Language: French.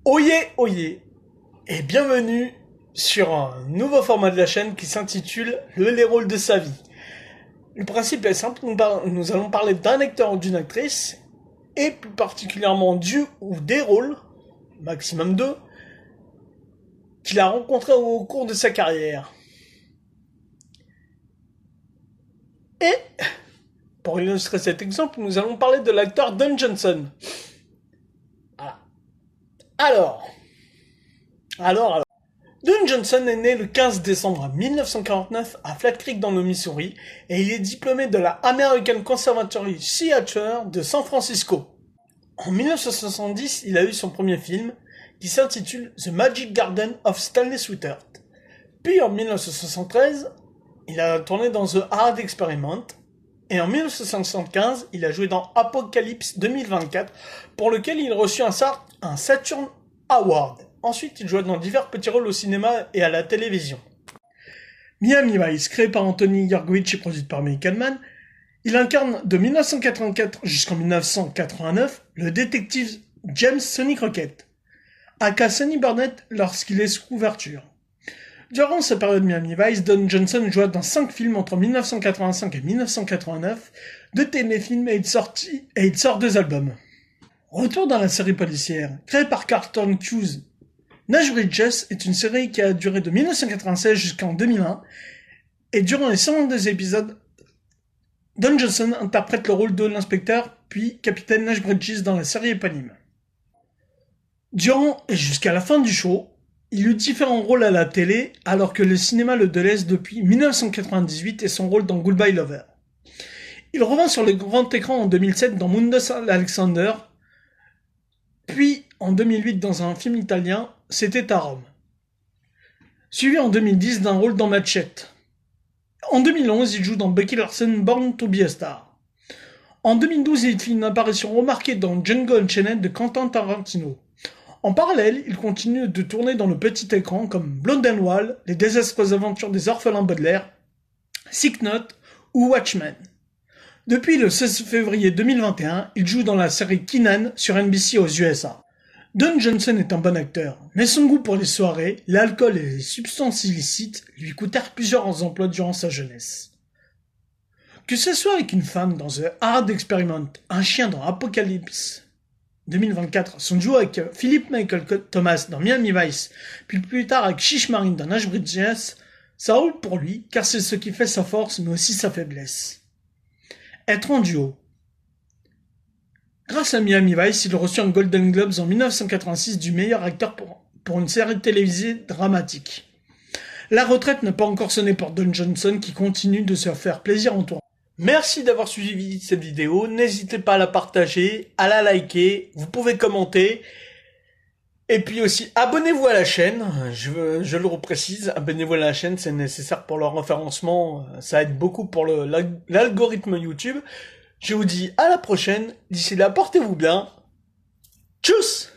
Oyez, oyez, et bienvenue sur un nouveau format de la chaîne qui s'intitule Les rôles de sa vie. Le principe est simple, nous allons parler d'un acteur ou d'une actrice, et plus particulièrement du ou des rôles, maximum 2, qu'il a rencontré au cours de sa carrière. Et, pour illustrer cet exemple, nous allons parler de l'acteur Don Johnson. Voilà. Alors. Don Johnson est né le 15 décembre 1949 à Flat Creek dans le Missouri et il est diplômé de la American Conservatory Theatre de San Francisco. En 1970, il a eu son premier film qui s'intitule The Magic Garden of Stanley Sweetheart. Puis en 1973, il a tourné dans The Hard Experiment et en 1975, il a joué dans Apocalypse 2024 pour lequel il reçut un Saturn Award. Ensuite, il joua dans divers petits rôles au cinéma et à la télévision. Miami Vice, créé par Anthony Yergowitz et produit par Michael Mann, il incarne de 1984 jusqu'en 1989 le détective James Sonny Crockett, aka Sonny Burnett lorsqu'il est sous couverture. Durant sa période Miami Vice, Don Johnson joua dans 5 films entre 1985 et 1989, 2 téléfilms et il sort 2 albums. Retour dans la série policière, créée par Carlton Cuse, Nash Bridges est une série qui a duré de 1996 jusqu'en 2001, et durant les 122 épisodes, Don Johnson interprète le rôle de l'inspecteur, puis capitaine Nash Bridges dans la série éponyme. Durant et jusqu'à la fin du show, il eut différents rôles à la télé, alors que le cinéma le délaisse depuis 1998 et son rôle dans Goodbye Lover. Il revint sur le grand écran en 2007 dans Mundus Alexander, puis en 2008 dans un film italien, C'était à Rome. Suivi en 2010 d'un rôle dans Machete. En 2011, il joue dans Bucky Larson Born to be a Star. En 2012, il fit une apparition remarquée dans Django Unchained de Quentin Tarantino. En parallèle, il continue de tourner dans le petit écran comme Blonde and Wall, Les désastreuses aventures des orphelins Baudelaire, Sick Note ou Watchmen. Depuis le 16 février 2021, il joue dans la série Kenan sur NBC aux USA. Don Johnson est un bon acteur, mais son goût pour les soirées, l'alcool et les substances illicites lui coûtèrent plusieurs emplois durant sa jeunesse. Que ce soit avec une femme dans The Hard Experiment, un chien dans Apocalypse 2024, son duo avec Philip Michael Thomas dans Miami Vice, puis plus tard avec Chish Marine dans Nash Bridges, ça roule pour lui, car c'est ce qui fait sa force, mais aussi sa faiblesse. Être en duo. Grâce à Miami Vice, il reçut un Golden Globes en 1986 du meilleur acteur pour une série télévisée dramatique. La retraite n'a pas encore sonné pour Don Johnson qui continue de se faire plaisir en tournant. Merci d'avoir suivi cette vidéo, n'hésitez pas à la partager, à la liker, vous pouvez commenter. Et puis aussi, abonnez-vous à la chaîne, je le reprécise, abonnez-vous à la chaîne, c'est nécessaire pour le référencement, ça aide beaucoup pour l'algorithme YouTube. Je vous dis à la prochaine, d'ici là, portez-vous bien. Tchuss!